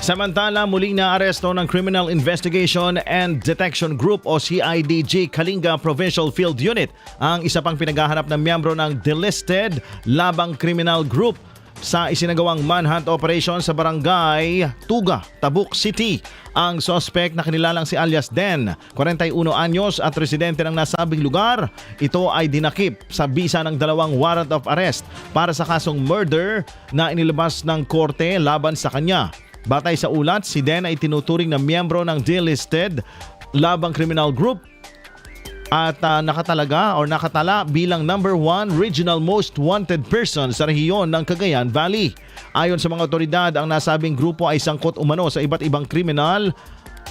Samantala, muling naaresto ng Criminal Investigation and Detection Group o CIDG Kalinga Provincial Field Unit ang isa pang pinaghahanap na miyembro ng delisted Labang Criminal Group sa isinagawang manhunt operation sa barangay Tuga, Tabuk City. Ang suspect na kinilalang si alias Den, 41 anyos at residente ng nasabing lugar, ito ay dinakip sa bisa ng 2 warrant of arrest para sa kasong murder na inilabas ng korte laban sa kanya. Batay sa ulat, si Den ay tinuturing na miyembro ng delisted Labang Criminal Group at nakatala bilang number 1 regional most wanted person sa rehiyon ng Cagayan Valley. Ayon sa mga otoridad, ang nasabing grupo ay sangkot umano sa iba't ibang kriminal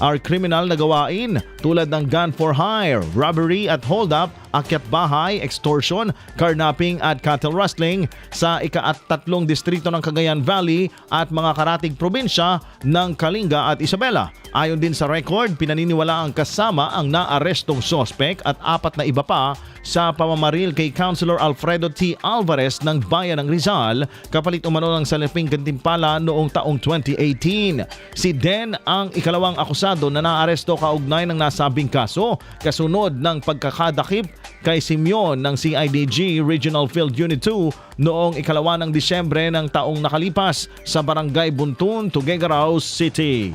na gawain tulad ng gun for hire, robbery at hold-up, akyat bahay, extortion, carnapping at cattle rustling sa ika-3 distrito ng Cagayan Valley at mga karatig probinsya ng Kalinga at Isabela. Ayon din sa record, pinaniniwala ang kasama ang naarestong sospek at 4 na iba pa sa pamamaril kay Councilor Alfredo T. Alvarez ng Bayan ng Rizal kapalit umano ng salaping gantimpala noong taong 2018. Si Den ang ikalawang akusado na naaresto kaugnay ng nasabing kaso kasunod ng pagkakadakip kay Simeon ng CIDG Regional Field Unit 2 noong 2 ng Disyembre ng taong nakalipas sa Barangay Buntun, Tuguegarao City.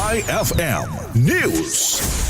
IFM News.